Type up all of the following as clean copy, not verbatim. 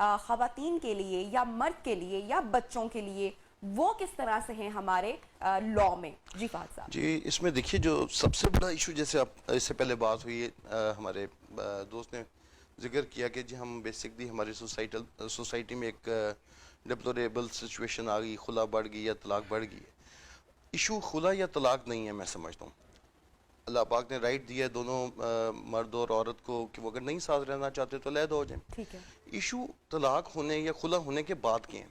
خواتین کے لیے یا مرد کے لیے یا بچوں کے لیے وہ کس طرح سے ہیں ہمارے لاء میں؟ جی فہد صاحب. جی اس میں دیکھیے جو سب سے بڑا ایشو، جیسے آپ اس سے پہلے بات ہوئی ہمارے دوست نے ذکر کیا کہ جی ہم بیسکلی ہماری سوسائٹی میں ایک ڈپلوریبل سچویشن آ گئی، خلا بڑھ گئی یا طلاق بڑھ گئی ہے. ایشو خلا یا طلاق نہیں ہے، میں سمجھتا ہوں اللہ پاک نے رائٹ دیا ہے دونوں مرد اور عورت کو کہ وہ اگر نہیں ساتھ رہنا چاہتے تو علیحدہ ہو جائیں. ٹھیک ہے. ایشو طلاق ہونے یا خلا ہونے کے بعد کے ہیں.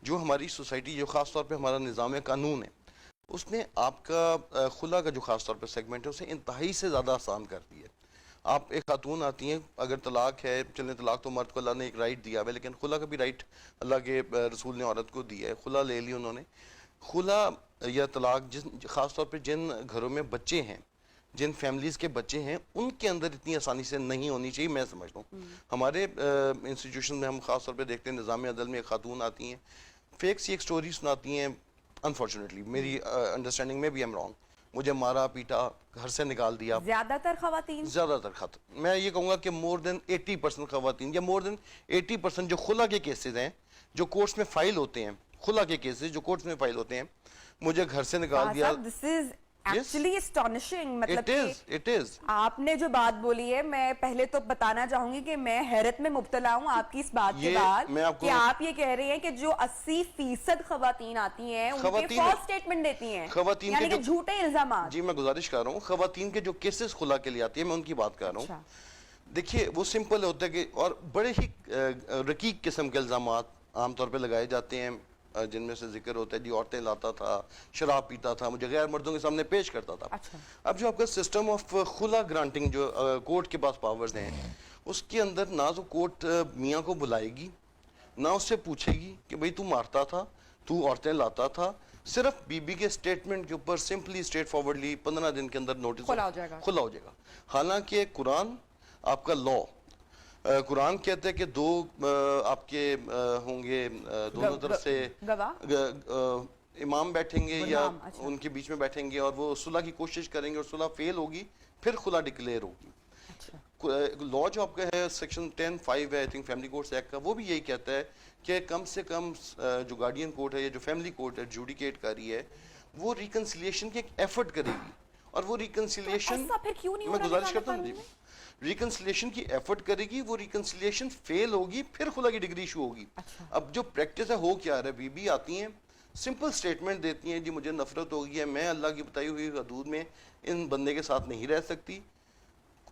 جو ہماری سوسائٹی، جو خاص طور پہ ہمارا نظام قانون ہے، اس نے آپ کا خلا کا جو خاص طور پہ سیگمنٹ ہے اسے انتہائی سے زیادہ آسان کر دی ہے. آپ ایک خاتون آتی ہیں، اگر طلاق ہے، چلیں طلاق تو مرد کو اللہ نے ایک رائٹ دیا ہے، لیکن خلا کا بھی رائٹ اللہ کے رسول نے عورت کو دیا ہے. خلا لے لی انہوں نے. خلا یا طلاق خاص طور پہ جن گھروں میں بچے ہیں، جن فیملیز کے بچے ہیں، ان کے اندر اتنی آسانی سے نہیں ہونی چاہیے، میں سمجھتا ہوں. ہمارے انسٹیٹیوشن میں ہم خاص طور پہ دیکھتے ہیں نظام عدل میں ایک خاتون آتی ہیں، فیک سی ایک سٹوری سناتی ہیں. انفارچونیٹلی میری انڈرسٹینڈنگ میں بھی ایم رانگ، مجھے مارا پیٹا، گھر سے نکال دیا. زیادہ تر خواتین، میں یہ کہوں گا کہ مور دین 80% خواتین یا مور دین 80% جو خلا کے کیسز ہیں جو کورٹس میں فائل ہوتے ہیں، خلا کے کیسز جو کورٹس میں فائل ہوتے ہیں، مجھے گھر سے نکال دیا. دس از ایکچولی اسٹانشنگ. مطلب it is. آپ نے جو بات بولی ہے، میں پہلے تو بتانا چاہوں گی کہ میں حیرت میں مبتلا ہوں آپ کی اس بات کے بعد کہ آپ یہ کہہ رہے ہیں کہ جو 80% خواتین آتی ہیں ان کے فالس سٹیٹمنٹ دیتی ہیں، یعنی کہ جھوٹے الزامات. جی میں گزارش کر رہا ہوں، خواتین کے جو کیسز خلا کے لیے آتی ہیں میں ان کی بات کر رہا ہوں. دیکھیے وہ سمپل ہوتا ہے کہ اور بڑے ہی رقیق قسم کے الزامات عام طور پہ لگائے جاتے ہیں، جن میں سے ذکر ہوتا ہے جی عورتیں لاتا تھا، شراب پیتا تھا، مجھے غیر مردوں کے سامنے پیش کرتا تھا. اب جو آپ کا سسٹم آف خلا گرانٹنگ جو کورٹ کے پاس پاورز ہیں، اس کے اندر نہ تو کورٹ میاں کو بلائے گی، نہ اس سے پوچھے گی کہ بھئی تو مارتا تھا، تو عورتیں لاتا تھا. صرف بی بی کے سٹیٹمنٹ کے اوپر سمپلی اسٹریٹ فارورڈلی 15 دن کے اندر نوٹس کھلا ہو جائے گا. حالانکہ قرآن آپ کا لاء، قرآن کہتے ہیں کہ دو آپ کے ہوں گے دونوں طرف سے امام بیٹھیں گے یا ان کے بیچ میں بیٹھیں گے اور وہ صلح کی کوشش کریں گے اور صلح فیل ہوگی پھر خلا ڈکلیئر ہوگی. لاء جو آپ کا ہے سیکشن 10(5) ہے I think family courts act کا، وہ بھی یہی کہتا ہے کہ کم سے کم جو گارڈین کورٹ ہے یا جو فیملی کورٹ ہے جوڈیکیٹ کر رہی ہے وہ ریکنسیلیشن کی ایک ایفرٹ کرے گی. اور وہ ریکنسیلیشن میں گزارش کرتا ہوں ریکنسیلیشن کی ایفرٹ کرے گی، وہ ریکنسیلیشن فیل ہوگی پھر خلا کی ڈگری ایشو ہوگی. اب جو پریکٹس ہے ہو کیا رہا ہے، بی بی آتی ہیں سمپل سٹیٹمنٹ دیتی ہیں جی مجھے نفرت ہو گئی ہے، میں اللہ کی بتائی ہوئی حدود میں ان بندے کے ساتھ نہیں رہ سکتی.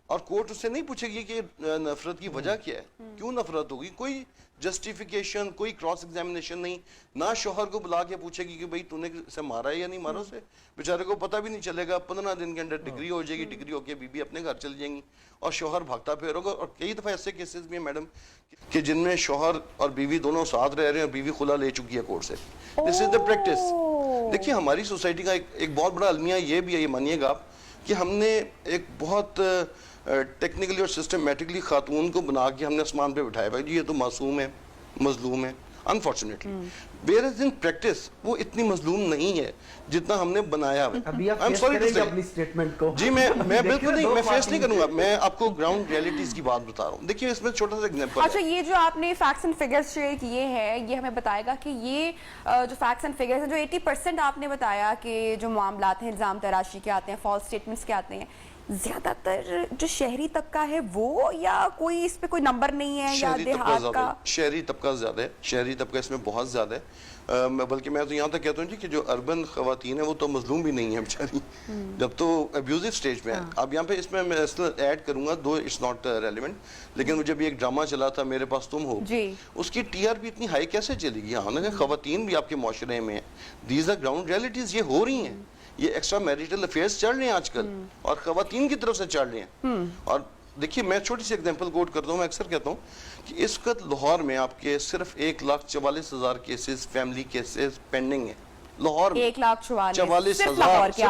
اور کورٹ اس سے نہیں پوچھے گی کہ نفرت کی وجہ کیا ہے، کیوں نفرت ہوگی، کوئی جسٹیفیکیشن، کوئی کراس ایگزامینیشن نہیں. نہ شوہر کو بلا کے پوچھے گی کہ بھئی تو نے اسے مارا ہے یا نہیں مارا، اسے بیچارے کو پتہ بھی نہیں چلے گا. 15 دن کے اندر ڈگری ہو جائے گی، ڈگری ہو کے بی بی اپنے گھر چل جائیں گی اور شوہر بھاگتا پھر ہوگا. اور کئی دفعہ ایسے کیسز بھی ہیں میڈم کہ جن میں شوہر اور بیوی دونوں ساتھ رہ رہے ہیں اور بیوی خلا لے چکی ہے کورٹ سے. دس از دا پریکٹس. دیکھیے ہماری سوسائٹی کا ایک بہت بڑا المیہ یہ بھی ہے، یہ مانیے گا آپ، کہ ہم نے ایک بہت ٹیکنیکلی اور سسٹمیٹکلی خاتون کو بنا کے ہم نے آسمان پہ بٹھایا ہے جی یہ تو معصوم ہے، مظلوم ہے. انفارچونیٹلی whereas in practice وہ اتنی مظلوم نہیں ہے جتنا ہم نے بنایا ہے. جی میں بالکل نہیں، میں فیس نہیں کروں گا، میں آپ کو گراؤنڈ ریئلٹیز کی بات بتا رہا ہوں. دیکھیے اس میں چھوٹا سا ایگزامپل. اچھا یہ جو آپ نے فیکٹس اینڈ فگرز شیئر کیے ہیں، یہ ہمیں بتائے گا کہ یہ جو فیکٹس اینڈ فگرز ہیں، جو 80% آپ نے بتایا کہ جو معاملات ہیں الزام تراشی کے آتے ہیں، فالس سٹیٹمنٹس کے آتے ہیں، زیادہ تر جو شہری طبقہ ہے وہ، یا کوئی اس پہ کوئی نمبر نہیں ہے، یا دیہات کا؟ شہری طبقہ زیادہ ہے، شہری طبقہ اس میں بہت زیادہ ہے. بلکہ میں تو یہاں تک کہتا ہوں جی کہ جو اربن خواتین ہیں وہ تو مظلوم بھی نہیں ہیں بیچاری، جب تو ابیوزو سٹیج پہ ہیں. اب یہاں پہ اس میں ایڈ کروں گا، دو اٹس ناٹ ریلیونٹ، لیکن مجھے بھی ایک ڈرامہ چلا تھا میرے پاس تم ہو، اس کی ٹی آر پی اتنی ہائی کیسے چلے گی؟ ہاں خواتین بھی آپ کے معاشرے میں، دیز آر گراؤنڈ ریئلٹیز، یہ ہو رہی ہیں، یہ ایکسٹرا میریٹل افیئرس چل رہے ہیں آج کل اور خواتین کی طرف سے چل رہے ہیں. اور دیکھیے میں چھوٹی سی ایگزامپل کوٹ کرتا ہوں، میں اکثر کہتا ہوں کہ اس وقت لاہور میں آپ کے صرف 1,44,000 کیسز فیملی کیسز پینڈنگ ہیں لاہور میں. 1,44,000 صرف لاہور کی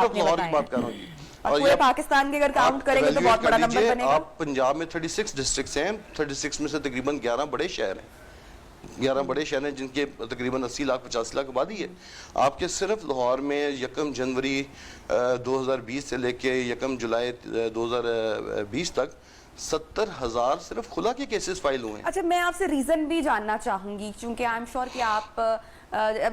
بات کر رہا ہوں جی. اور پورے پاکستان کے اگر کاؤنٹ کریں گے تو بہت بڑا نمبر بنے گا. آپ پنجاب میں 36 ڈسٹرکٹس ہیں، 36 میں سے تقریباً 11 بڑے شہر ہیں، 11 بڑے شہر ہیں جن کے تقریباً 80 لاکھ 85 لاکھ آبادی ہے. آپ کے صرف لاہور میں 1 جنوری 2020 سے لے کے 1 جولائی 2020 تک 70,000 صرف خلا کے کیسز فائل ہوئے ہیں. اچھا میں آپ سے ریزن بھی جاننا چاہوں گی کیونکہ آئی ایم شیور کہ آپ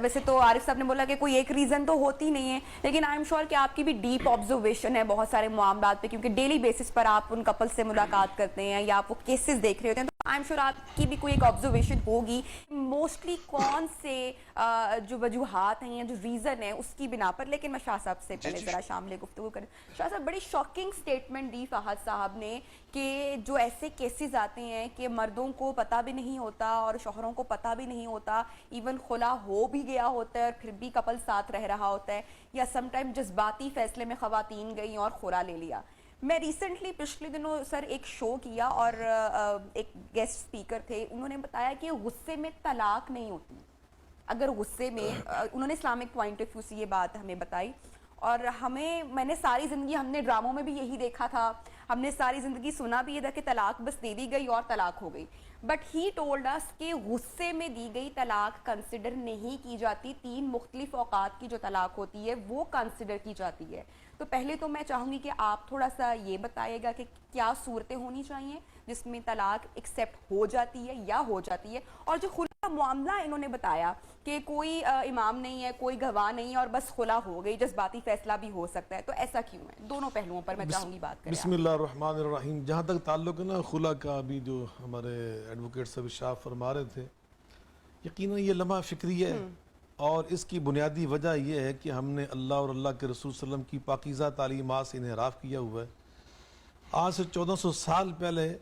ویسے تو عارف صاحب نے بولا کہ کوئی ایک ریزن تو ہوتی نہیں ہے لیکن آئی ایم شیور کہ آپ کی بھی ڈیپ آبزرویشن ہے بہت سارے معاملات پہ کیونکہ ڈیلی بیسس پر آپ ان کپل سے ملاقات کرتے ہیں یا آپ وہ کیسز دیکھ رہے ہوتے ہیں تو آئی ایم شیور آپ کی بھی کوئی ایک آبزرویشن ہوگی موسٹلی کون سے جو وجوہات ہیں یا جو ریزن ہے اس کی بنا پر. لیکن میں شاہ صاحب سے پہلے ذرا شامل گفتگو کریں. شاہ صاحب بڑی شاکنگ سٹیٹمنٹ دی فہد صاحب نے کہ جو ایسے کیسز آتے ہیں کہ مردوں کو پتہ بھی نہیں ہوتا اور شوہروں کو پتہ بھی نہیں ہوتا, ایون خلا ہو بھی گیا ہوتا ہے اور پھر بھی کپل ساتھ رہ رہا ہوتا ہے, یا سم ٹائم جذباتی فیصلے میں خواتین گئیں اور خلا لے لیا. میں ریسنٹلی پچھلے دنوں سر ایک شو کیا اور ایک گیسٹ اسپیکر تھے, انہوں نے بتایا کہ غصے میں طلاق نہیں ہوتی. اگر غصے میں انہوں نے اسلامک پوائنٹ آف ویو سے یہ بات ہمیں بتائی اور میں نے ساری زندگی ہم نے ڈراموں میں بھی یہی دیکھا تھا, ہم نے ساری زندگی سنا بھی یہ تھا کہ طلاق بس دے دی گئی اور طلاق ہو گئی. بٹ ہی ٹولڈ اس کہ غصے میں دی گئی طلاق کنسیڈر نہیں کی جاتی, 3 مختلف اوقات کی جو طلاق ہوتی ہے وہ کنسیڈر کی جاتی ہے. تو پہلے تو میں چاہوں گی کہ آپ تھوڑا سا یہ بتائیے گا کہ کیا صورتیں ہونی چاہیے جس میں طلاق ایکسیپٹ ہو جاتی ہے یا ہو جاتی ہے, اور جو خلا کا معاملہ انہوں نے بتایا کہ کوئی امام نہیں ہے, کوئی گواہ نہیں ہے اور بس خلا ہو گئی, جذباتی فیصلہ بھی ہو سکتا ہے, تو ایسا کیوں ہے؟ دونوں پہلوؤں پر میں چاہوں گی بات کریں. بسم اللہ الرحمن الرحیم. جہاں تک تعلق ہے نا خلا کا, ابھی جو ہمارے ایڈوکیٹ صاحب ارشاد فرما رہے تھے, یقیناً یہ لمحہ فکری ہے اور اس کی بنیادی وجہ یہ ہے کہ ہم نے اللہ اور اللہ کے رسول صلی اللہ علیہ وسلم کی پاکیزہ تعلیمات سے انحراف کیا ہوا ہے. آج سے 1400 سال پہلے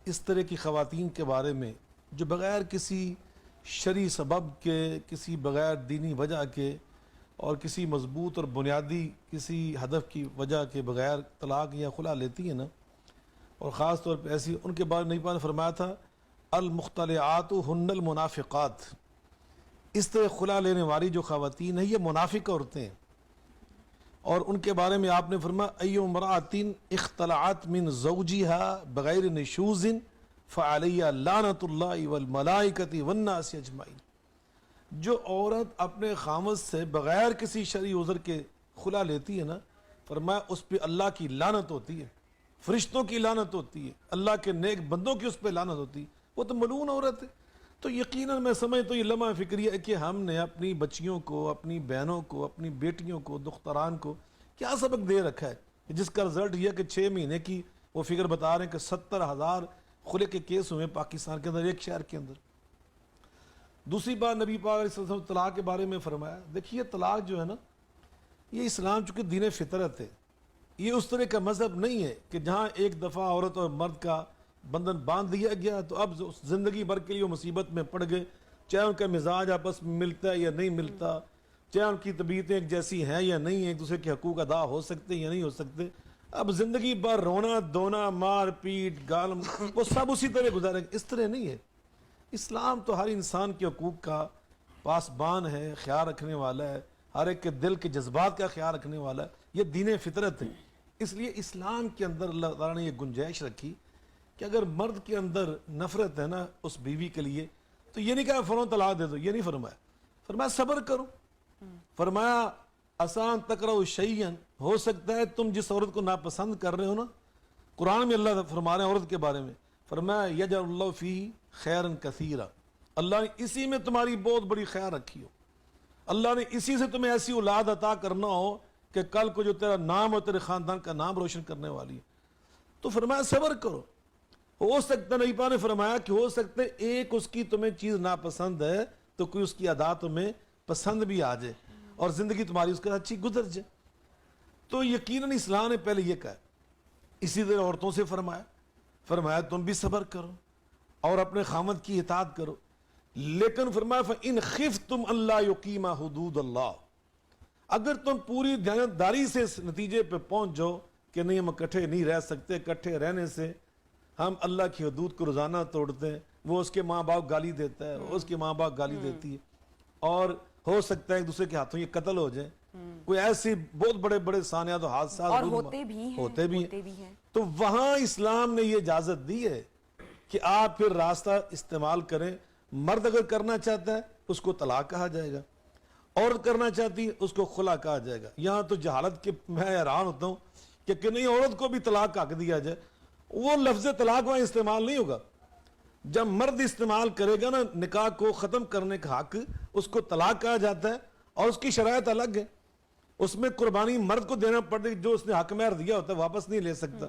اس طرح کی خواتین کے بارے میں جو بغیر کسی شرعی سبب کے, کسی بغیر دینی وجہ کے اور کسی مضبوط اور بنیادی کسی ہدف کی وجہ کے بغیر طلاق یا خلا لیتی ہیں نا, اور خاص طور پہ ایسی, ان کے بارے میں نبی پاک نے فرمایا تھا المختلعات ہن المنافقات. اس طرح خلا لینے والی جو خواتین ہیں یہ منافق عورتیں ہیں, اور ان کے بارے میں آپ نے فرمایا ای امرأۃ اختلعت من زوجها بغیر نشوز فعلیہ لعنت اللہ والملائکۃ والناس اجمعین. جو عورت اپنے خامد سے بغیر کسی شرعی عذر کے خلا لیتی ہے نا, فرمایا اس پہ اللہ کی لعنت ہوتی ہے, فرشتوں کی لعنت ہوتی ہے, اللہ کے نیک بندوں کی اس پہ لعنت ہوتی ہے, وہ تو ملعون عورت ہے. تو یقیناً میں سمجھتا ہوں یہ لمحہ فکری ہے کہ ہم نے اپنی بچیوں کو, اپنی بہنوں کو, اپنی بیٹیوں کو, دختران کو کیا سبق دے رکھا ہے, جس کا رزلٹ یہ کہ 6 مہینے کی وہ فگر بتا رہے ہیں کہ 70,000 خلے کے کیس ہوئے پاکستان کے اندر, ایک شہر کے اندر. دوسری بات نبی پاک علیہ السلام طلاق کے بارے میں فرمایا, دیکھیے طلاق جو ہے نا, یہ اسلام چونکہ دین فطرت ہے, یہ اس طرح کا مذہب نہیں ہے کہ جہاں ایک دفعہ عورت اور مرد کا بندھن باندھ دیا گیا تو اب زندگی بھر کے لیے مصیبت میں پڑ گئے, چاہے ان کا مزاج آپس میں ملتا ہے یا نہیں ملتا, چاہے ان کی طبیعتیں ایک جیسی ہیں یا نہیں ہیں, ایک دوسرے کے حقوق ادا ہو سکتے یا نہیں ہو سکتے, اب زندگی بھر رونا دھونا, مار پیٹ, گال, وہ سب اسی طرح گزارے. اس طرح نہیں ہے. اسلام تو ہر انسان کے حقوق کا پاسبان ہے, خیال رکھنے والا ہے, ہر ایک کے دل کے جذبات کا خیال رکھنے والا ہے. یہ دین فطرت ہے. اس لیے اسلام کے اندر اللہ تعالیٰ نے یہ گنجائش رکھی کہ اگر مرد کے اندر نفرت ہے نا اس بیوی کے لیے, تو یہ نہیں کہا فوراً طلاق دے دو, یہ نہیں فرمایا. فرمایا صبر کرو. فرمایا آسان تکرہوا شیئا, ہو سکتا ہے تم جس عورت کو ناپسند کر رہے ہو نا, قرآن میں اللہ فرما رہے ہیں عورت کے بارے میں, فرمایا یجعل اللہ فی خیرا کثیرا, اللہ نے اسی میں تمہاری بہت بڑی خیر رکھی ہو, اللہ نے اسی سے تمہیں ایسی اولاد عطا کرنا ہو کہ کل کو جو تیرا نام اور تیرے خاندان کا نام روشن کرنے والی ہے. تو فرمایا صبر کرو. ہو سکتا نبی پاک نے فرمایا کہ ہو سکتا ہے ایک اس کی تمہیں چیز ناپسند ہے تو کوئی اس کی ادا تمہیں پسند بھی آ جائے اور زندگی تمہاری اس کے ساتھ اچھی گزر جائے. تو یقیناً اسلام نے پہلے یہ کہا. اسی طرح عورتوں سے فرمایا تم بھی صبر کرو اور اپنے خامد کی اطاعت کرو, لیکن فرمایا فَإِنْ خِفْتُمْ أَلَّا يُقِيمَ حُدُودَ اللَّهِ, اگر تم پوری دیانتداری سے اس نتیجے پہ پہنچ جاؤ کہ نہیں ہم اکٹھے نہیں رہ سکتے, اکٹھے رہنے سے ہم اللہ کی حدود کو روزانہ توڑتے ہیں, وہ اس کے ماں باپ گالی دیتا ہے, اس کے ماں باپ گالی دیتی ہے, اور ہو سکتا ہے ایک دوسرے کے ہاتھوں یہ قتل ہو جائے, کوئی ایسی بہت بڑے بڑے سانحات و حادثات اور ہوتے بھی ہیں. تو وہاں اسلام نے یہ اجازت دی ہے کہ آپ پھر راستہ استعمال کریں. مرد اگر کرنا چاہتا ہے اس کو طلاق کہا جائے گا, عورت کرنا چاہتی ہے اس کو خلا کہا جائے گا. یہاں تو جہالت کے میں حیران ہوتا ہوں کہ نہیں عورت کو بھی طلاق کا حق دیا جائے. وہ لفظ طلاق وہاں استعمال نہیں ہوگا. جب مرد استعمال کرے گا نا نکاح کو ختم کرنے کا حق, اس کو طلاق کہا جاتا ہے, اور اس کی شرائط الگ ہے. اس میں قربانی مرد کو دینا پڑے گی, جو اس نے حق مہر دیا ہوتا ہے واپس نہیں لے سکتا.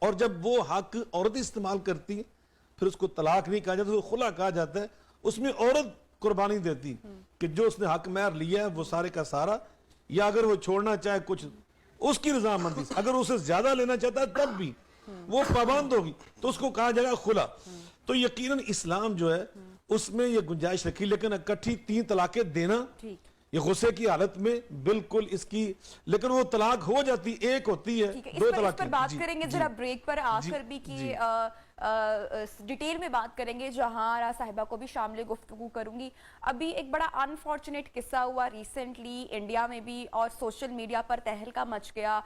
اور جب وہ حق عورت استعمال کرتی ہے پھر اس کو طلاق نہیں کہا جاتا, اس کو خلا کہا جاتا ہے. اس میں عورت قربانی دیتی کہ جو اس نے حق مہر لیا ہے وہ سارے کا سارا, یا اگر وہ چھوڑنا چاہے کچھ اس کی رضامندی سے, اگر اسے زیادہ لینا چاہتا ہے تب بھی وہ پابند ہوگی تو اس کو کہا جائے گا خلا. تو یقیناً اسلام جو ہے اس میں یہ گنجائش رکھی, لیکن اکٹھی 3 طلاقیں دینا یہ غصے کی حالت میں بالکل اس کی, لیکن وہ طلاق ہو جاتی, ایک ہوتی ہے 2 طلاقیں. اس پر بات کریں گے ذرا بریک پر آ کر بھی کہ ڈیٹیل میں بات کریں گے. جہاں صاحبہ کو بھی شامل گفتگو کروں گی. ابھی ایک بڑا انفارچونیٹ قصہ ہوا ریسنٹلی انڈیا میں بھی, اور سوشل میڈیا پر تہلکہ مچ گیا.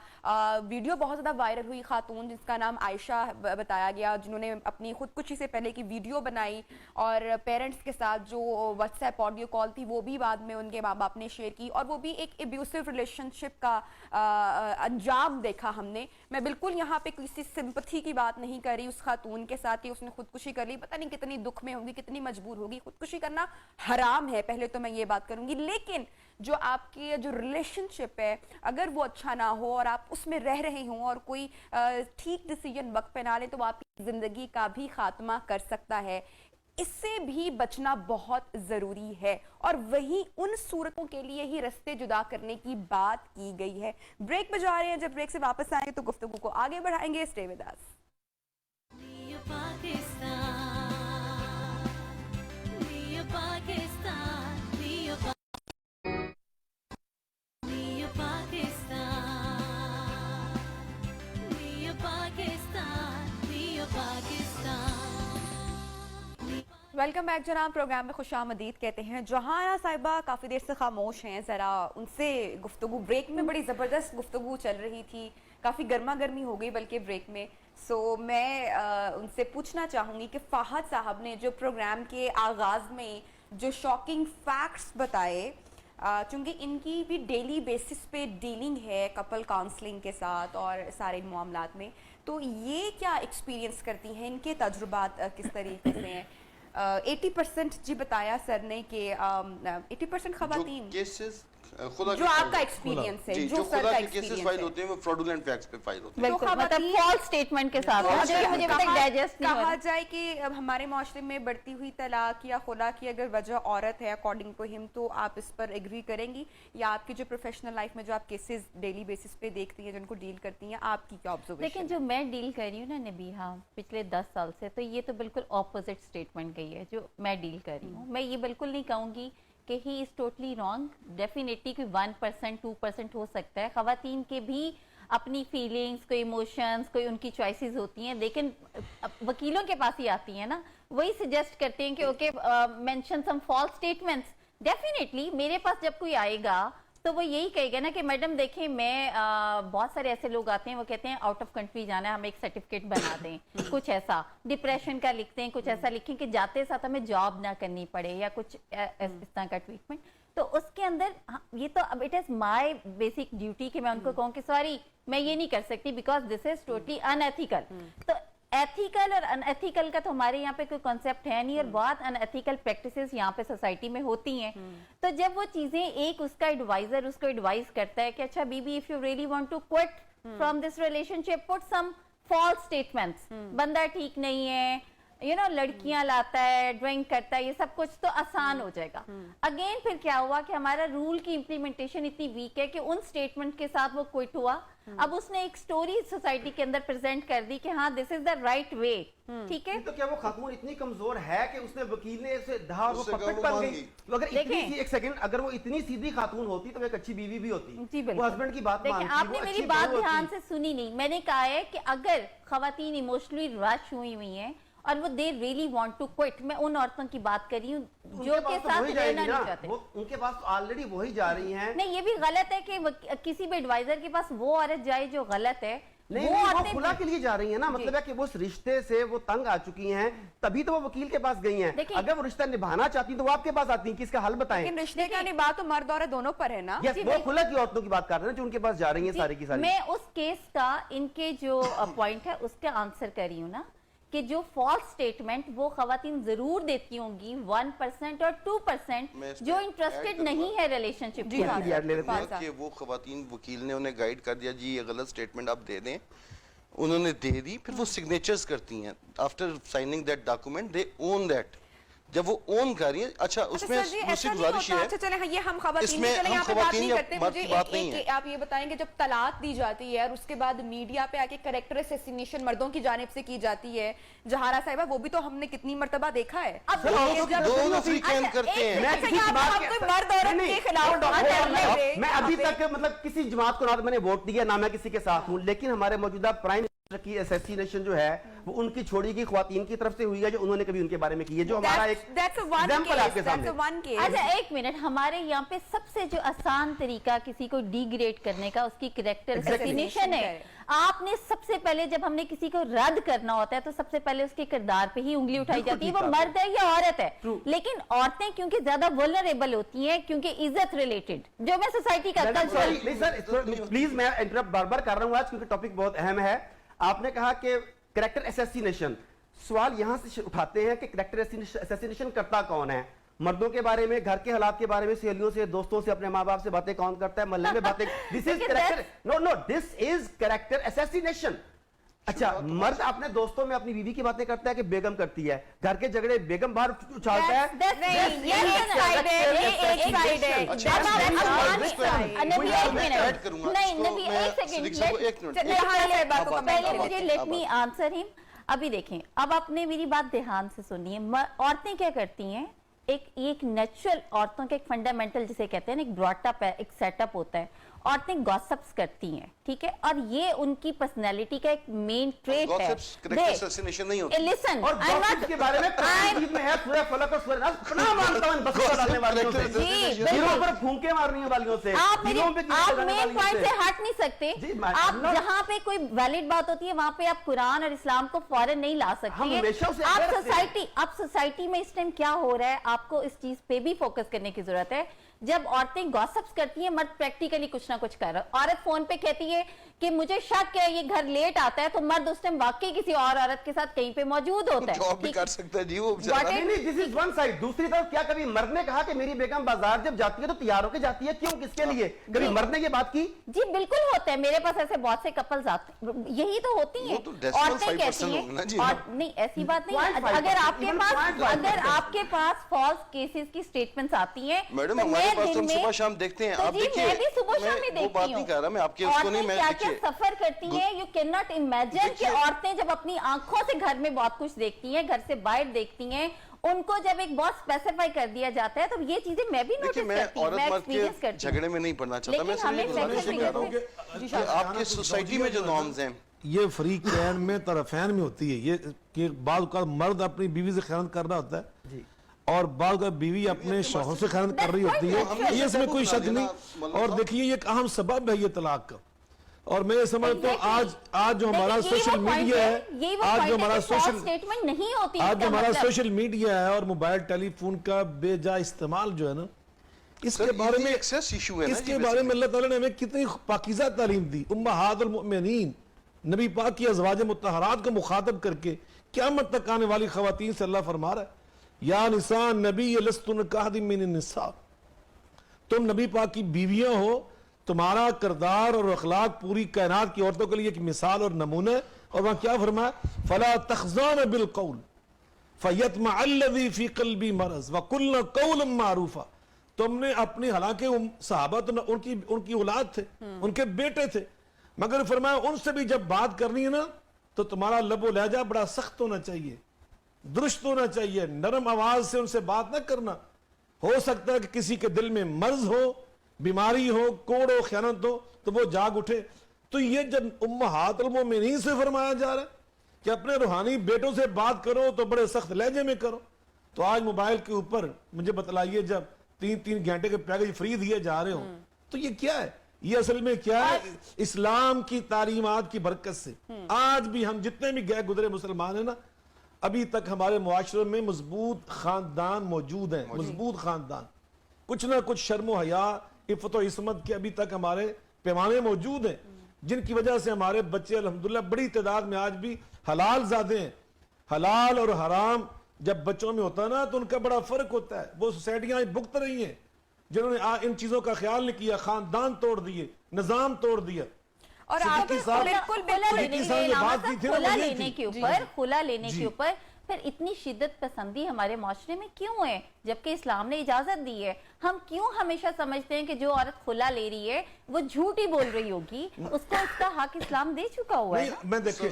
ویڈیو بہت زیادہ وائرل ہوئی, خاتون جس کا نام عائشہ بتایا گیا, جنہوں نے اپنی خودکشی سے پہلے کی ویڈیو بنائی اور پیرنٹس کے ساتھ جو واٹس ایپ آڈیو کال تھی وہ بھی بعد میں ان کے ماں باپ نے شیئر کی, اور وہ بھی ایک ابیوسو ریلیشن شپ کا انجام دیکھا ہم نے. میں بالکل یہاں پہ کسی سمپتھی کی بات نہیں کر رہی اس خاتون کے ساتھ, اس نے خودکشی کر لی, پتہ نہیں کتنی دکھ میں ہوگی, کتنی مجبور ہوگی. خودکشی کرنا حرام ہے, پہلے تو میں یہ بات کروں گی, لیکن جو آپ کی جو ریلیشن شپ ہے اگر وہ اچھا نہ ہو اور آپ اس میں رہ رہے ہوں اور کوئی ٹھیک ڈیسیجن وقت پہ نہ لے تو وہ آپ کی زندگی کا بھی خاتمہ کر سکتا ہے. اس سے بھی بچنا بہت ضروری ہے, اور وہی ان صورتوں کے لیے ہی رستے جدا کرنے کی بات کی گئی ہے. بریک پہ جا رہے ہیں, جب بریک سے واپس آئیں گے تو گفتگو کو آگے بڑھائیں گے. Stay with us. Welcome back جناب, پروگرام میں خوش آمدید کہتے ہیں. جہاں صاحبہ کافی دیر سے خاموش ہیں, ذرا ان سے گفتگو, بریک میں بڑی زبردست گفتگو چل رہی تھی, کافی گرما گرمی ہو گئی بلکہ بریک میں. سو میں ان سے پوچھنا چاہوں گی کہ فہد صاحب نے جو پروگرام کے آغاز میں جو شاکنگ فیکٹس بتائے, چونکہ ان کی بھی ڈیلی بیسس پہ ڈیلنگ ہے کپل کاؤنسلنگ کے ساتھ اور سارے معاملات میں, تو یہ کیا ایکسپیرینس کرتی ہیں, ان کے تجربات کس طریقے سے ہیں؟ 80% جی بتایا سر نے کہ 80% خواتین جو آپ کا ایکسپیرینس ہے, جو سر کا ایکسپیرینس فائل ہوتے ہیں وہ fraudulent facts پہ فائل ہوتے ہیں. بالکل, مطلب فالس سٹیٹمنٹ کے ساتھ مجھے ڈائجسٹ نہیں کہا جائے کہ ہمارے معاشرے میں بڑھتی ہوئی طلاق یا خلا کی اگر وجہ عورت ہے اکارڈنگ ٹو ہم, تو آپ اس پر ایگری کریں گی, یا آپ کی جو پروفیشنل لائف میں جو آپ کیسز ڈیلی بیسس پہ دیکھتی ہیں, جن کو ڈیل کرتی ہیں, آپ کی کیا آبزرویشن؟ لیکن جو میں ڈیل کر رہی ہوں نا نبیہا پچھلے 10 سال سے, تو یہ تو بالکل اپوزٹ سٹیٹمنٹ گئی ہے جو میں ڈیل کر رہی ہوں. میں یہ بالکل نہیں کہوں گی کہ ہی از ٹوٹلی رانگ. ڈیفینیٹلی کوئی 1% 2% ہو سکتا ہے. خواتین کے بھی اپنی فیلنگز, کوئی ایموشنز, کوئی ان کی چوائسیز ہوتی ہیں, لیکن وکیلوں کے پاس ہی آتی ہیں نا, وہی سجیسٹ کرتے ہیں کہ okay mention some false statements. Definitely میرے پاس جب کوئی آئے گا تو وہ یہی کہے گا نا کہ میڈم دیکھیں, میں بہت سارے ایسے لوگ آتے ہیں وہ کہتے ہیں آؤٹ آف کنٹری جانا ہے, ہمیں ایک سرٹیفکیٹ بنا دیں, کچھ ایسا ڈپریشن کا لکھتے ہیں, کچھ ایسا لکھیں کہ جاتے ساتھ ہمیں جاب نہ کرنی پڑے, یا کچھ اس طرح کا ٹریٹمنٹ. تو اس کے اندر یہ تو اب it is my basic duty کہ میں ان کو کہوں کہ سوری میں یہ نہیں کر سکتی because this is totally in ethical. تو ایتھیکل اور ان ایتھیکل کا تو ہمارے یہاں پہ کوئی کانسیپٹ ہے نہیں, اور بہت ان ایتھیکل پریکٹسز یہاں پہ سوسائٹی میں ہوتی ہیں. تو جب وہ چیزیں ایک اس کا ایڈوائزر اس کو ایڈوائز کرتا ہے کہ اچھا بی بی if you really want to quit from this relationship, put some false statements, بندہ ٹھیک نہیں ہے, لڑکیاں لاتا ہے, ڈرنک کرتا ہے, یہ سب کچھ تو آسان ہو جائے گا. اگین پھر کیا ہوا کہ ہمارا رول کی امپلیمنٹیشن اتنی ویک ہے کہ ان اسٹیٹمنٹ کے ساتھ وہ کوئٹ ہوا. اب اس نے ایک سٹوری سوسائٹی کے اندر پریزنٹ کر دی کہ ہاں دس از دا رائٹ وے. ٹھیک ہے, تو کیا وہ خاتون اتنی کمزور ہے کہ اس نے وکیل نے اسے دھا وہ پپٹ بن گئی؟ اگر اتنی ایک سیکنڈ, اگر وہ اتنی سیدھی خاتون ہوتی تو وہ ایک اچھی بیوی بھی ہوتی, وہ ہسبینڈ کی بات مانتی. آپ نے میری بات دھیان سے سنی نہیں. میں نے کہا ہے کہ اگر خواتین ایموشنلی رش ہوئی ہیں اور وہ they really want to quit, میں ان عورتوں کی بات کر رہی ہوں جو کے ساتھ رہنا نہیں چاہتے. ان کے پاس آلریڈی وہی جا رہی ہیں. نہیں, یہ بھی غلط ہے کہ کسی بھی ایڈوائزر کے پاس وہ عورت جائے جو غلط ہے. نہیں وہ نہیں وہ عورتیں خلا کے لیے جا رہی ہیں نا, مطلب ہے کہ وہ اس رشتے سے وہ تنگ آ چکی ہیں, تبھی تو وہ وکیل کے پاس گئی ہیں. دیکھیں, اگر وہ رشتہ نبھانا چاہتی ہیں تو وہ آپ کے پاس آتی ہیں کہ اس کا حل بتائیں. لیکن رشتے کا نبھا تو مرد عورت دونوں پر ہے نا. یس, وہ خلا کی عورتوں کی بات کر رہے ہیں جو ان کے پاس جا رہی ہیں ساری کی ساری. میں اس کیس کا ان کے جو پوائنٹ ہے اس کا آنسر کر رہی ہوں نا, کہ جو فالس سٹیٹمنٹ وہ خواتین ضرور دیتی ہوں گی 1% اور 2% جو انٹرسٹڈ نہیں ہے ریلیشن شپ کے. کہ وہ خواتین وکیل نے انہیں گائیڈ کر دیا, جی یہ غلط سٹیٹمنٹ آپ دے دیں, انہوں نے دے دی, پھر وہ سگنیچرز کرتی ہیں after signing that document, they own that. جب وہ اون کر رہی ہیں, اچھا اس میں دوسری گزارش یہ ہے, اچھا چلیں یہ ہم خواتین یہاں پہ بات نہیں کرتے. مجھے آپ یہ بتائیں کہ جب طلاق دی جاتی ہے اور اس کے بعد میڈیا پہ آ کے کریکٹر اسیسینیشن مردوں کی جانب سے کی جاتی ہے, جہارا صاحبہ وہ بھی تو ہم نے کتنی مرتبہ دیکھا ہے. میں ابھی تک مطلب کسی جماعت کو نہ میں نے ووٹ دیا نہ میں کسی کے ساتھ ہوں, لیکن ہمارے موجودہ پرائم کی اسیسینیشن جو ہے وہ ان کی چھوڑی گئی خواتین کی طرف سے ہوئی ہے جو انہوں نے کبھی ان کے بارے میں کی ہے, جو ہمارا ایک ایگزامپل آپ کے سامنے. اچھا ایک منٹ, ہمارے یہاں پہ سب سے جو آسان طریقہ کسی کو ڈی گریڈ کرنے کا اس کی کریکٹر اسیسینیشن ہے. آپ نے سب سے پہلے جب ہم نے کسی کو رد کرنا ہوتا ہے تو سب سے پہلے اس کے کردار پہ ہی انگلی اٹھائی جاتی ہے, وہ مرد ہے یا عورت ہے. لیکن عورتیں کیونکہ زیادہ ولنریبل ہوتی ہیں کیونکہ عزت ریلیٹڈ, جو میں سوسائٹی کا پلیز میں انٹرپٹ بار بار کر رہا ہوں آج کیونکہ ٹاپک بہت اہم ہے. آپ نے کہا کہ کریکٹر اسیسینیشن, سوال یہاں سے اٹھاتے ہیں کہ کریکٹر اسیسینیشن کرتا کون ہے؟ مردوں کے بارے میں, گھر کے حالات کے بارے میں, سہیلیوں سے, دوستوں سے, اپنے ماں باپ سے باتیں کون کرتا ہے, محلے میں باتیں, this is character, no this is character assassination. اچھا مرد اپنے دوستوں میں اپنی بیوی کی باتیں کرتا ہے کہ بیگم کرتی ہے, گھر کے جھگڑے بیگم باہر اچھالتا ہے. پہلے مجھے لیٹ می آنسر ہم. ابھی دیکھیں, اب آپ نے میری بات دھیان سے سنیے. عورتیں کیا کرتی ہیں, ایک نیچرل عورتوں کے ایک فنڈامنٹل جسے کہتے ہیں ایک براٹ اپ ہے, ایک سیٹ اپ ہوتا ہے. عورتیں گاسپس کرتی ہیں, ٹھیک ہے, اور یہ ان کی پرسنالٹی کا ایک مین ٹریٹ ہے. آپ مین پوائنٹ سے ہٹ نہیں سکتے. آپ جہاں پہ کوئی ویلڈ بات ہوتی ہے وہاں پہ آپ قرآن اور اسلام کو فوراً نہیں لا سکتے. آپ سوسائٹی میں اس ٹائم کیا ہو رہا ہے, آپ کو اس چیز پہ بھی فوکس کرنے کی ضرورت ہے. جب عورتیں گاسپس کرتی ہیں, مرد پریکٹیکلی کچھ نہ کچھ کر رہا ہے. عورت فون پہ کہتی ہے کہ مجھے شک ہے یہ گھر لیٹ آتا ہے, تو مرد اس ٹائم واقعی کسی اور عورت کے ساتھ کہیں پہ موجود ہوتا ہے. جاب بھی کر سکتا ہے جی وہ. دس از ون سائڈ. دوسری طرف کیا کبھی مرد نے کہا کہ میری بیگم بازار جب جاتی ہے تو تیار ہو کے جاتی ہے, کیوں, کس کے لیے؟ کبھی مرد نے یہ بات کی؟ جی بالکل ہوتا ہے, میرے پاس ایسے بہت سے کپلز آتے ہیں, یہی تو ہوتی ہیں. عورتیں کہتی ہیں, نہیں ایسی بات نہیں. اگر آپ کے پاس فالس کیسز کی سٹیٹمنٹس آتی ہیں, میڈم ہمارے پاس ہم صبح شام دیکھتے ہیں. آپ دیکھیے, میں بھی صبح شام میں دیکھتی ہوں. وہ بات نہیں کر رہا میں, آپ کے اس کو نہیں, میں کیا سفر کرتی ہیں. یو کین ناٹ امیجن کہ عورتیں جب اپنی آنکھوں سے گھر میں بہت کچھ دیکھتی ہیں, گھر سے باہر دیکھتی ہیں, ان کو جب ایک بہت اسپیسیفائی کر دیا جاتا ہے تو یہ چیزیں میں بھی نوٹس کرتی ہوں, میں ایکسپیرینس کرتی ہوں. جھگڑے میں نہیں پڑنا چاہتا میں, صرف آپ کے سوسائٹی میں جو نارمز ہیں یہ فریقین میں طرفین میں ہوتی ہے. یہ کہ بعض اوقات مرد اپنی بیوی سے خیانت کر رہا ہوتا ہے اور بعض اوقات بیوی اپنے شوہر سے خیانت کر رہی ہوتی ہے, یہ اس میں کوئی شک نہیں. اور دیکھیے یہ ایک اہم سبب ہے یہ طلاق کا. اور میں یہ سمجھتا ہوں آج جو ہمارا سوشل میڈیا ہے, آج جو ہمارا سوشل میڈیا ہے اور موبائل ٹیلی فون کا بے جا استعمال جو ہے نا, اس کے بارے میں اللہ تعالیٰ نے ہمیں کتنی پاکیزہ تعلیم دی. امہات المؤمنین نبی پاک کی ازواج مطہرات کو مخاطب کر کے قیامت تک آنے والی خواتین سے اللہ فرما رہا ہے, یا نساء نبی لستن کاحد من النساء, تم نبی پاک کی بیویاں ہو, تمہارا کردار اور اخلاق پوری کائنات کی عورتوں کے لیے ایک مثال اور نمونہ ہے. اور وہاں کیا فرمایا, فلا تخضعن بالقول فیطمع الذی فی قلبی مرض وقلن قولا معروفا. تم نے اپنی, حالانکہ صحابہ تو ان کی اولاد تھے, ان کے بیٹے تھے, مگر فرمایا ان سے بھی جب بات کرنی ہے نا تو تمہارا لب و لہجہ بڑا سخت ہونا چاہیے, درست ہونا چاہیے, نرم آواز سے ان سے بات نہ کرنا. ہو سکتا ہے کہ کسی کے دل میں مرض ہو, بیماری ہو, کوڑ ہو, خیانت ہو, تو وہ جاگ اٹھے. تو یہ جب امہات المومنین سے فرمایا جا رہا ہے کہ اپنے روحانی بیٹوں سے بات کرو تو بڑے سخت لہجے میں کرو, تو آج موبائل کے اوپر مجھے بتلائیے جب 3 گھنٹے کے پیکج فری دیے جا رہے ہوں تو یہ کیا ہے؟ یہ اصل میں کیا ہے اسلام کی تعلیمات کی برکت سے آج بھی ہم جتنے بھی گئے گزرے مسلمان ہیں نا ابھی تک ہمارے معاشرے میں مضبوط خاندان موجود ہیں, مضبوط خاندان, کچھ نہ کچھ شرم و حیا عفت و عصمت کے ابھی تک ہمارے پیمانے موجود ہیں جن کی وجہ سے ہمارے بچے الحمدللہ بڑی تعداد میں آج بھی حلال زادے ہیں. حلال اور حرام جب بچوں میں ہوتا ہے نا تو ان کا بڑا فرق ہوتا ہے. وہ سوسائٹیاں بھگت رہی ہیں جنہوں نے ان چیزوں کا خیال نہیں کیا, خاندان توڑ دیے, نظام توڑ دیا. اور آپ بالکل کھلا لینے کے اوپر پھر اتنی شدت پسندی ہمارے معاشرے میں کیوں ہے جبکہ اسلام نے اجازت دی ہے؟ ہم کیوں ہمیشہ سمجھتے ہیں کہ جو عورت کھلا لے رہی ہے وہ جھوٹ ہی بول رہی ہوگی, اس کو اس کا حق اسلام دے چکا ہوا ہے. میں دیکھیں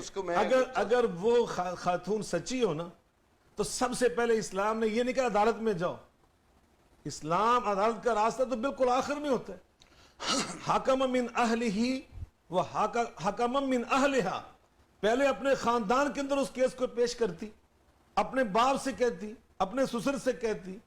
اگر وہ خاتون سچی ہو نا تو سب سے پہلے اسلام نے یہ نہیں کہا عدالت میں جاؤ. اسلام عدالت کا راستہ تو بالکل آخر میں ہوتا ہے. حکم من اہلہ و حکم من اہلہا, پہلے اپنے خاندان کے اندر اس کیس کو پیش کرتی, اپنے باپ سے کہتی, اپنے سسر سے کہتی,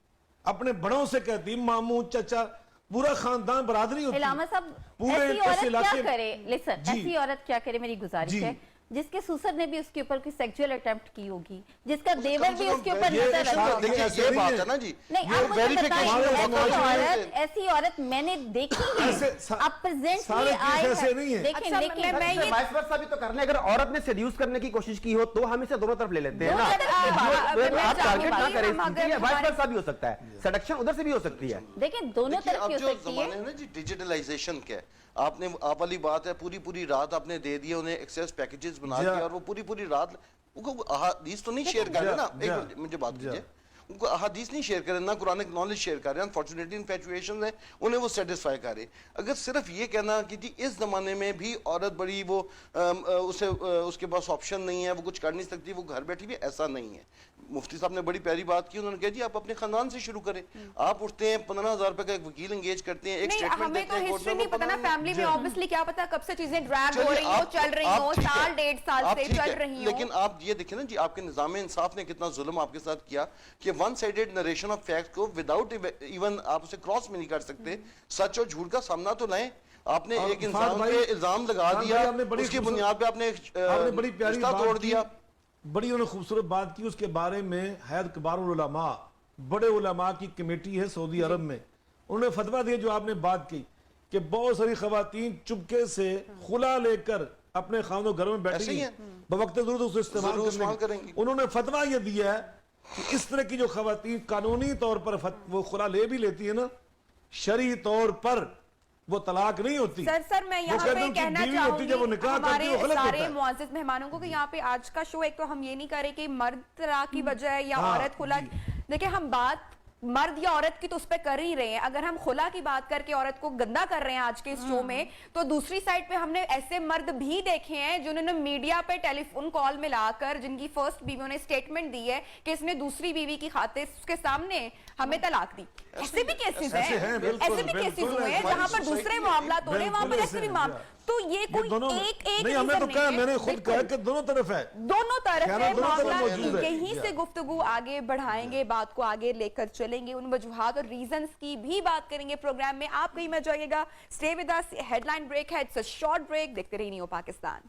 اپنے بڑوں سے کہتی, ماموں چچا پورا خاندان برادری ہوتی. علامہ صاحب ایسی عورت کیا کرے, لسن, ایسی عورت کیا کرے, میری گزارش ہے جس کے سسر نے بھی اس کے اوپر کوئی سیکچول اٹیمپٹ کی ہوگی, جس کا دیور بھی اس کے اوپر نظر رکھا ہوگی. یہ بات ہے نا جی, نہیں آپ مجھے بتائیں, ایسی عورت میں نے دیکھی ہے, اب پریزنٹلی آئی ہے. دیکھیں لیکن میں یہ وائس ورسا بھی تو کرنا ہے, اگر عورت نے سیڈیوس کرنے کی کوشش کی ہو تو ہم اسے دونوں طرف لے لیتے ہیں نا. آپ ٹارگٹ نہ کریں, وائس ورسا بھی ہو سکتا ہے, سیڈکشن ادھر سے بھی ہو سکتی ہے. دیکھیں دونوں طرف کی ہو سکتی ہے. نا جی ڈیجیٹلائزیشن کیا ہے, آپ والی بات ہے, پوری رات آپ نے دے دیا انہیں ایکسیس پیکیجز بنا دیا اور وہ پوری رات احادیث تو نہیں شیئر کر رہے نا. ایک مجھے بات کیجئے, ان کو احادیث نہیں شیئر کریں, نہ قرآنک نالج شیئر کر رہے ہیں, انفارچونیٹلی انفیچویشن ہیں انہیں وہ سیٹسفائی کر رہے. اگر صرف یہ کہنا کہ جی اس زمانے میں بھی عورت بڑی وہ اس کے پاس آپشن نہیں ہے, وہ کچھ کر نہیں سکتی, وہ گھر بیٹھی بھی, ایسا نہیں ہے. مفتی صاحب نے بڑی پیاری بات کی, انہوں نے کہا جی آپ اپنے خاندان سے شروع کریں. آپ اٹھتے ہیں 15,000 روپے کا ایک وکیل انگیج کرتے ہیں, ایک سٹیٹمنٹ دیتے ہیں, ہمیں تو ہسٹری نہیں پتا نا فیملی میں, obviously کیا پتا کب سے چیزیں ڈریگ ہو رہی ہوں, چل رہی ہوں, سال 1.5 سال سے چل رہی ہوں. لیکن آپ یہ دیکھیں نا جی, آپ کے نظام انصاف نے کتنا ظلم آپ کے ساتھ کیا کہ one sided narration of fact کو وداؤٹ ایون آپ اسے کراس میں نہیں کر سکتے. سچ اور جھوٹ کا سامنا تو لائیں. آپ نے ایک انسان پہ الزام لگا دیا, اس کی بنیاد پہ آپ نے رشتہ توڑ دیا. بڑی انہوں نے خوبصورت بات کی, اس کے بارے میں حید کبار العلماء, بڑے علماء کی کمیٹی ہے سعودی عرب میں, انہوں نے فتویٰ دیا جو آپ نے بات کی کہ بہت ساری خواتین چپکے سے خلا لے کر اپنے خاندوں گھروں میں بیٹھی ہیں, بوقت ضرورت اسے استعمال کریں گی. انہوں نے فتویٰ یہ دیا ہے کہ اس طرح کی جو خواتین قانونی طور پر وہ خلا لے بھی لیتی ہیں نا, شرعی طور پر وہ طلاق نہیں ہوتی. سر میں یہاں پہ کہنا چاہوں گی ہمارے سارے معزز مہمانوں کو کہ یہاں پہ آج کا شو ایک تو ہم یہ نہیں کریں کہ مرد طلاق کی وجہ یا عورت خلا. دیکھیں ہم بات مرد یا عورت کی تو اس پہ کر ہی رہے ہیں. اگر ہم خلا کی بات کر کے عورت کو گندا کر رہے ہیں آج کے اس شو میں, تو دوسری سائڈ پہ ہم نے ایسے مرد بھی دیکھے ہیں جنہوں نے میڈیا پہ ٹیلی فون کال میں لا کر, جن کی فرسٹ بیویوں نے اسٹیٹمنٹ دی ہے کہ اس نے دوسری بیوی کی خاطر اس کے سامنے ہمیں طلاق دی. ایسے بھی کیسز ہیں, ایسے بھی کیسز ہوئے ہیں جہاں پر دوسرے معاملات ہو رہے ہیں, وہاں پر ایسے بھی معاملات. تو یہ کوئی ایک نہیں, ہمیں تو کہا, میں نے خود کہا کہ دونوں طرف ہے, دونوں طرف ہے معاملہ. یہیں سے گفتگو آگے بڑھائیں گے, بات کو آگے لے کر چلیں گے, ان وجوہات اور ریزنز کی بھی بات کریں گے پروگرام میں. آپ کہیں مت جائیے گا, stay with us. Head line break ہے, اٹس اے شارٹ بریک. دیکھتے رہیے نیو پاکستان.